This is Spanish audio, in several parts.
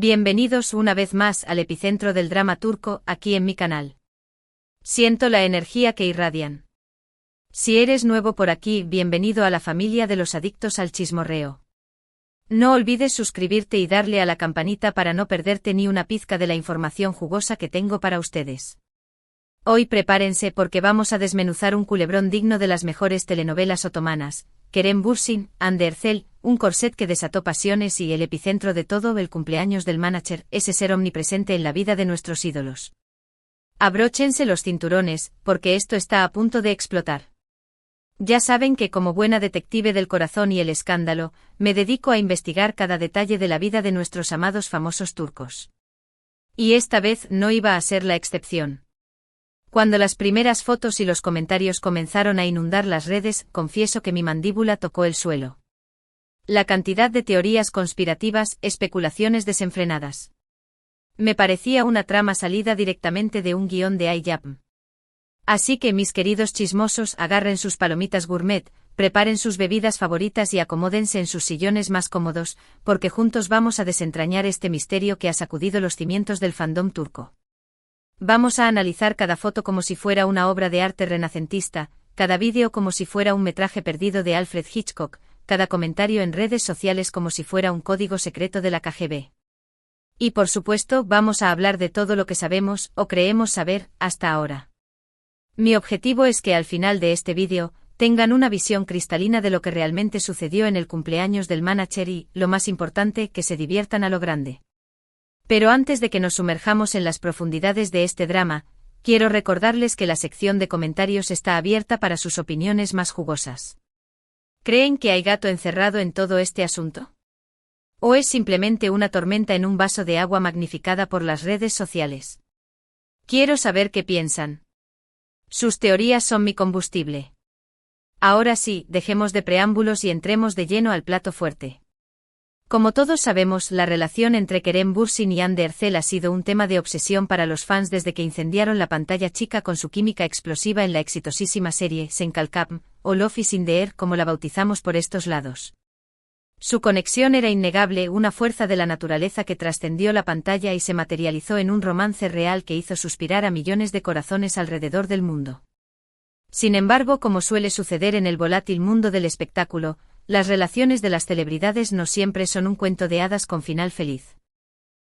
Bienvenidos una vez más al epicentro del drama turco, aquí en mi canal. Siento la energía que irradian. Si eres nuevo por aquí, bienvenido a la familia de los adictos al chismorreo. No olvides suscribirte y darle a la campanita para no perderte ni una pizca de la información jugosa que tengo para ustedes. Hoy prepárense porque vamos a desmenuzar un culebrón digno de las mejores telenovelas otomanas, Kerem Bürsin, Hande Erçel, un corset que desató pasiones y el epicentro de todo, el cumpleaños del manager, ese ser omnipresente en la vida de nuestros ídolos. Abróchense los cinturones, porque esto está a punto de explotar. Ya saben que como buena detective del corazón y el escándalo, me dedico a investigar cada detalle de la vida de nuestros amados famosos turcos. Y esta vez no iba a ser la excepción. Cuando las primeras fotos y los comentarios comenzaron a inundar las redes, confieso que mi mandíbula tocó el suelo. La cantidad de teorías conspirativas, especulaciones desenfrenadas. Me parecía una trama salida directamente de un guión de iJapm. Así que mis queridos chismosos, agarren sus palomitas gourmet, preparen sus bebidas favoritas y acomódense en sus sillones más cómodos, porque juntos vamos a desentrañar este misterio que ha sacudido los cimientos del fandom turco. Vamos a analizar cada foto como si fuera una obra de arte renacentista, cada vídeo como si fuera un metraje perdido de Alfred Hitchcock, cada comentario en redes sociales como si fuera un código secreto de la KGB. Y por supuesto, vamos a hablar de todo lo que sabemos, o creemos saber, hasta ahora. Mi objetivo es que al final de este vídeo, tengan una visión cristalina de lo que realmente sucedió en el cumpleaños del manager y, lo más importante, que se diviertan a lo grande. Pero antes de que nos sumerjamos en las profundidades de este drama, quiero recordarles que la sección de comentarios está abierta para sus opiniones más jugosas. ¿Creen que hay gato encerrado en todo este asunto? ¿O es simplemente una tormenta en un vaso de agua magnificada por las redes sociales? Quiero saber qué piensan. Sus teorías son mi combustible. Ahora sí, dejemos de preámbulos y entremos de lleno al plato fuerte. Como todos sabemos, la relación entre Kerem Bürsin y Hande Erçel ha sido un tema de obsesión para los fans desde que incendiaron la pantalla chica con su química explosiva en la exitosísima serie Sen Kalkam, o Love is in the Air como la bautizamos por estos lados. Su conexión era innegable, una fuerza de la naturaleza que trascendió la pantalla y se materializó en un romance real que hizo suspirar a millones de corazones alrededor del mundo. Sin embargo, como suele suceder en el volátil mundo del espectáculo, las relaciones de las celebridades no siempre son un cuento de hadas con final feliz.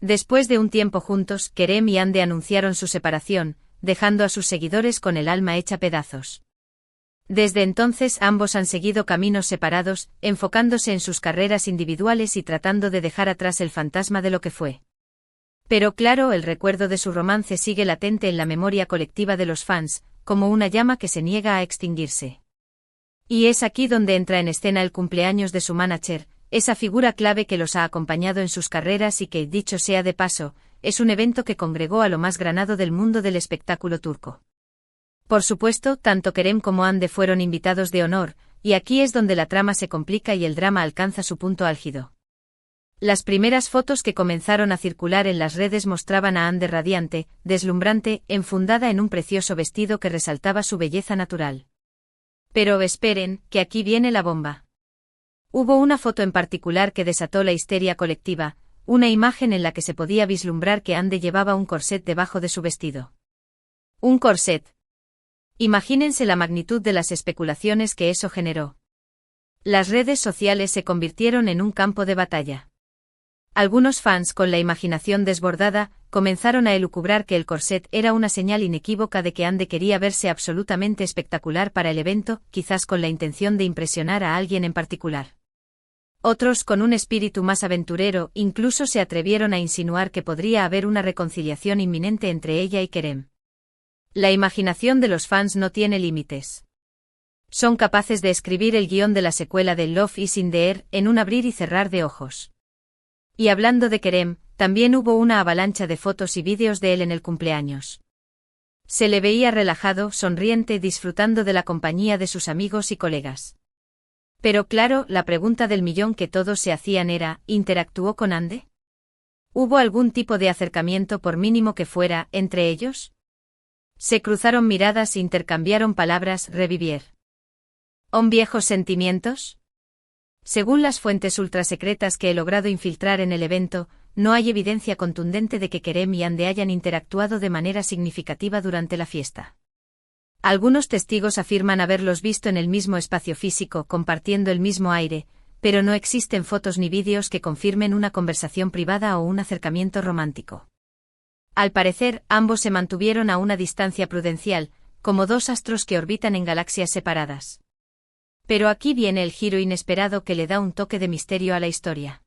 Después de un tiempo juntos, Kerem y Hande anunciaron su separación, dejando a sus seguidores con el alma hecha pedazos. Desde entonces ambos han seguido caminos separados, enfocándose en sus carreras individuales y tratando de dejar atrás el fantasma de lo que fue. Pero claro, el recuerdo de su romance sigue latente en la memoria colectiva de los fans, como una llama que se niega a extinguirse. Y es aquí donde entra en escena el cumpleaños de su manager, esa figura clave que los ha acompañado en sus carreras y que, dicho sea de paso, es un evento que congregó a lo más granado del mundo del espectáculo turco. Por supuesto, tanto Kerem como Hande fueron invitados de honor, y aquí es donde la trama se complica y el drama alcanza su punto álgido. Las primeras fotos que comenzaron a circular en las redes mostraban a Hande radiante, deslumbrante, enfundada en un precioso vestido que resaltaba su belleza natural. Pero esperen, que aquí viene la bomba. Hubo una foto en particular que desató la histeria colectiva, una imagen en la que se podía vislumbrar que Hande llevaba un corset debajo de su vestido. Un corset. Imagínense la magnitud de las especulaciones que eso generó. Las redes sociales se convirtieron en un campo de batalla. Algunos fans, con la imaginación desbordada, comenzaron a elucubrar que el corset era una señal inequívoca de que Hande quería verse absolutamente espectacular para el evento, quizás con la intención de impresionar a alguien en particular. Otros, con un espíritu más aventurero, incluso se atrevieron a insinuar que podría haber una reconciliación inminente entre ella y Kerem. La imaginación de los fans no tiene límites. Son capaces de escribir el guión de la secuela de Love is in the Air en un abrir y cerrar de ojos. Y hablando de Kerem, también hubo una avalancha de fotos y vídeos de él en el cumpleaños. Se le veía relajado, sonriente, disfrutando de la compañía de sus amigos y colegas. Pero claro, la pregunta del millón que todos se hacían era, ¿interactuó con Hande? ¿Hubo algún tipo de acercamiento, por mínimo que fuera, entre ellos? Se cruzaron miradas, intercambiaron palabras, revivieron viejos sentimientos. Según las fuentes ultrasecretas que he logrado infiltrar en el evento, no hay evidencia contundente de que Kerem y Ande hayan interactuado de manera significativa durante la fiesta. Algunos testigos afirman haberlos visto en el mismo espacio físico, compartiendo el mismo aire, pero no existen fotos ni vídeos que confirmen una conversación privada o un acercamiento romántico. Al parecer, ambos se mantuvieron a una distancia prudencial, como dos astros que orbitan en galaxias separadas. Pero aquí viene el giro inesperado que le da un toque de misterio a la historia.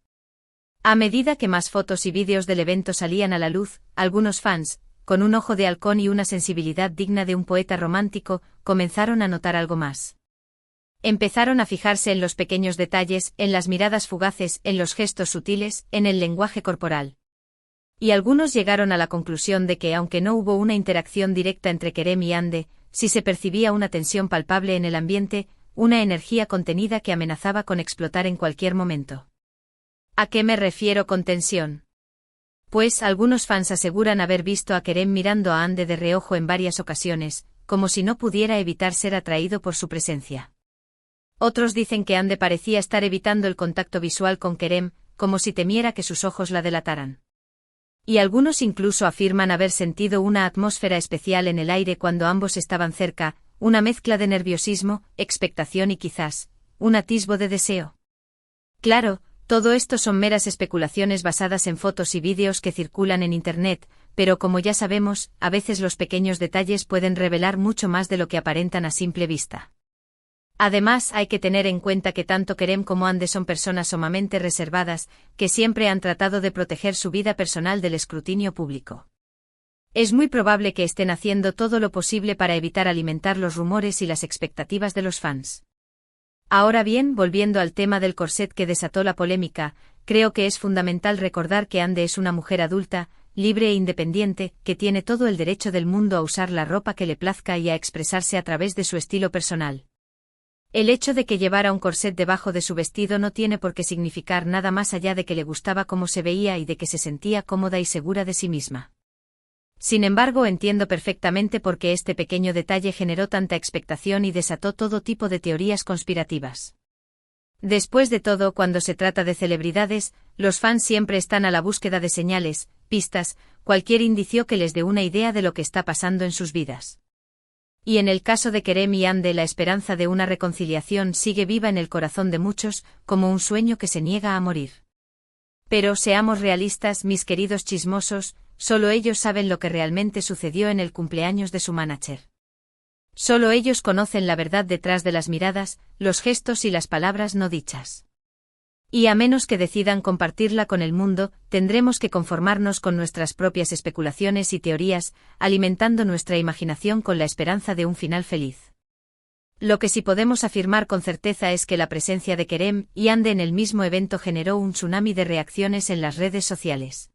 A medida que más fotos y vídeos del evento salían a la luz, algunos fans, con un ojo de halcón y una sensibilidad digna de un poeta romántico, comenzaron a notar algo más. Empezaron a fijarse en los pequeños detalles, en las miradas fugaces, en los gestos sutiles, en el lenguaje corporal. Y algunos llegaron a la conclusión de que, aunque no hubo una interacción directa entre Kerem y Ande, sí se percibía una tensión palpable en el ambiente, una energía contenida que amenazaba con explotar en cualquier momento. ¿A qué me refiero con tensión? Pues algunos fans aseguran haber visto a Kerem mirando a Ande de reojo en varias ocasiones, como si no pudiera evitar ser atraído por su presencia. Otros dicen que Ande parecía estar evitando el contacto visual con Kerem, como si temiera que sus ojos la delataran. Y algunos incluso afirman haber sentido una atmósfera especial en el aire cuando ambos estaban cerca, una mezcla de nerviosismo, expectación y quizás, un atisbo de deseo. Claro, todo esto son meras especulaciones basadas en fotos y vídeos que circulan en Internet, pero como ya sabemos, a veces los pequeños detalles pueden revelar mucho más de lo que aparentan a simple vista. Además, hay que tener en cuenta que tanto Kerem como Ande son personas sumamente reservadas, que siempre han tratado de proteger su vida personal del escrutinio público. Es muy probable que estén haciendo todo lo posible para evitar alimentar los rumores y las expectativas de los fans. Ahora bien, volviendo al tema del corset que desató la polémica, creo que es fundamental recordar que Ande es una mujer adulta, libre e independiente, que tiene todo el derecho del mundo a usar la ropa que le plazca y a expresarse a través de su estilo personal. El hecho de que llevara un corset debajo de su vestido no tiene por qué significar nada más allá de que le gustaba cómo se veía y de que se sentía cómoda y segura de sí misma. Sin embargo, entiendo perfectamente por qué este pequeño detalle generó tanta expectación y desató todo tipo de teorías conspirativas. Después de todo, cuando se trata de celebridades, los fans siempre están a la búsqueda de señales, pistas, cualquier indicio que les dé una idea de lo que está pasando en sus vidas. Y en el caso de Kerem y Ande, la esperanza de una reconciliación sigue viva en el corazón de muchos, como un sueño que se niega a morir. Pero seamos realistas, mis queridos chismosos, solo ellos saben lo que realmente sucedió en el cumpleaños de su manager. Solo ellos conocen la verdad detrás de las miradas, los gestos y las palabras no dichas. Y a menos que decidan compartirla con el mundo, tendremos que conformarnos con nuestras propias especulaciones y teorías, alimentando nuestra imaginación con la esperanza de un final feliz. Lo que sí podemos afirmar con certeza es que la presencia de Kerem y Ande en el mismo evento generó un tsunami de reacciones en las redes sociales.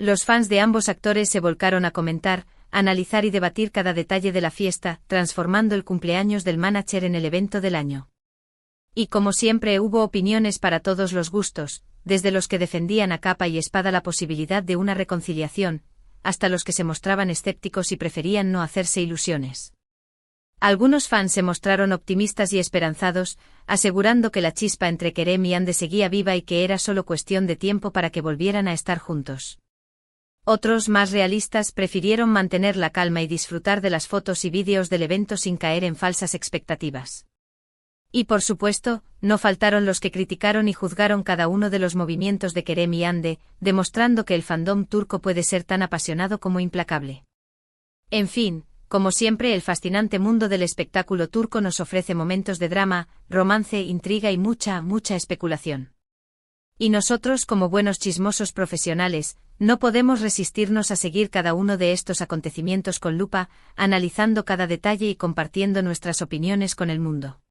Los fans de ambos actores se volcaron a comentar, analizar y debatir cada detalle de la fiesta, transformando el cumpleaños del manager en el evento del año. Y como siempre hubo opiniones para todos los gustos, desde los que defendían a capa y espada la posibilidad de una reconciliación, hasta los que se mostraban escépticos y preferían no hacerse ilusiones. Algunos fans se mostraron optimistas y esperanzados, asegurando que la chispa entre Kerem y Ande seguía viva y que era solo cuestión de tiempo para que volvieran a estar juntos. Otros, más realistas, prefirieron mantener la calma y disfrutar de las fotos y vídeos del evento sin caer en falsas expectativas. Y por supuesto, no faltaron los que criticaron y juzgaron cada uno de los movimientos de Kerem y Ande, demostrando que el fandom turco puede ser tan apasionado como implacable. En fin, como siempre, el fascinante mundo del espectáculo turco nos ofrece momentos de drama, romance, intriga y mucha especulación. Y nosotros, como buenos chismosos profesionales, no podemos resistirnos a seguir cada uno de estos acontecimientos con lupa, analizando cada detalle y compartiendo nuestras opiniones con el mundo.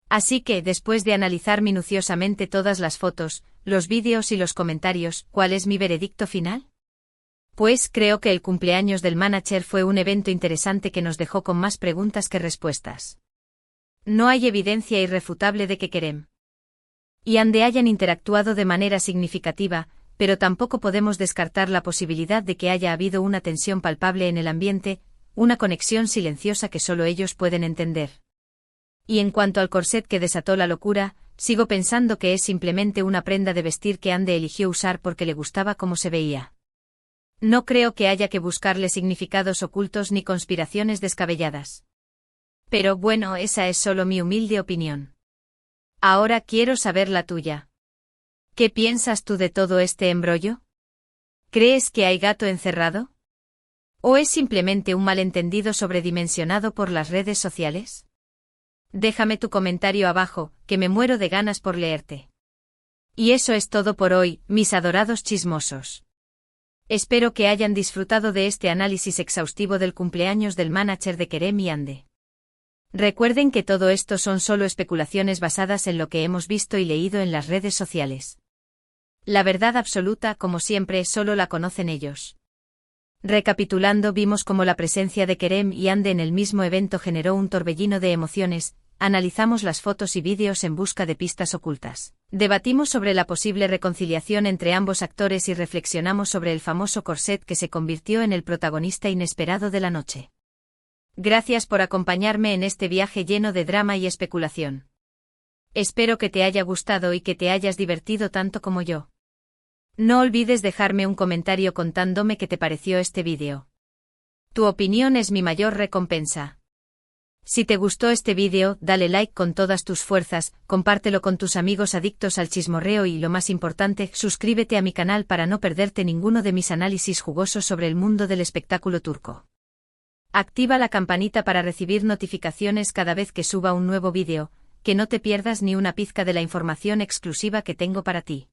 Así que, después de analizar minuciosamente todas las fotos, los vídeos y los comentarios, ¿cuál es mi veredicto final? Pues creo que el cumpleaños del manager fue un evento interesante que nos dejó con más preguntas que respuestas. No hay evidencia irrefutable de que Kerem y Ande hayan interactuado de manera significativa, pero tampoco podemos descartar la posibilidad de que haya habido una tensión palpable en el ambiente, una conexión silenciosa que solo ellos pueden entender. Y en cuanto al corset que desató la locura, Sigo pensando que es simplemente una prenda de vestir que Ande eligió usar porque le gustaba cómo se veía. No creo que haya que buscarle significados ocultos ni conspiraciones descabelladas. Pero bueno, esa es solo mi humilde opinión. Ahora quiero saber la tuya. ¿Qué piensas tú de todo este embrollo? ¿Crees que hay gato encerrado? ¿O es simplemente un malentendido sobredimensionado por las redes sociales? Déjame tu comentario abajo, que me muero de ganas por leerte. Y eso es todo por hoy, mis adorados chismosos. Espero que hayan disfrutado de este análisis exhaustivo del cumpleaños del manager de Kerem y Ande. Recuerden que todo esto son solo especulaciones basadas en lo que hemos visto y leído en las redes sociales. La verdad absoluta, como siempre, solo la conocen ellos. Recapitulando, vimos cómo la presencia de Kerem y Ande en el mismo evento generó un torbellino de emociones, analizamos las fotos y vídeos en busca de pistas ocultas. Debatimos sobre la posible reconciliación entre ambos actores y reflexionamos sobre el famoso corset que se convirtió en el protagonista inesperado de la noche. Gracias por acompañarme en este viaje lleno de drama y especulación. Espero que te haya gustado y que te hayas divertido tanto como yo. No olvides dejarme un comentario contándome qué te pareció este vídeo. Tu opinión es mi mayor recompensa. Si te gustó este vídeo, dale like con todas tus fuerzas, compártelo con tus amigos adictos al chismorreo y, lo más importante, suscríbete a mi canal para no perderte ninguno de mis análisis jugosos sobre el mundo del espectáculo turco. Activa la campanita para recibir notificaciones cada vez que suba un nuevo vídeo, que no te pierdas ni una pizca de la información exclusiva que tengo para ti.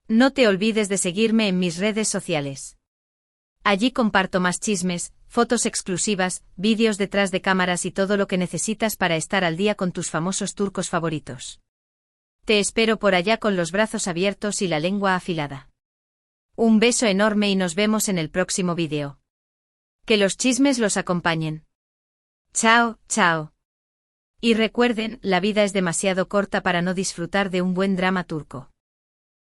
No te olvides de seguirme en mis redes sociales. Allí comparto más chismes, fotos exclusivas, vídeos detrás de cámaras y todo lo que necesitas para estar al día con tus famosos turcos favoritos. Te espero por allá con los brazos abiertos y la lengua afilada. Un beso enorme y nos vemos en el próximo vídeo. Que los chismes los acompañen. Chao, chao. Y recuerden, la vida es demasiado corta para no disfrutar de un buen drama turco.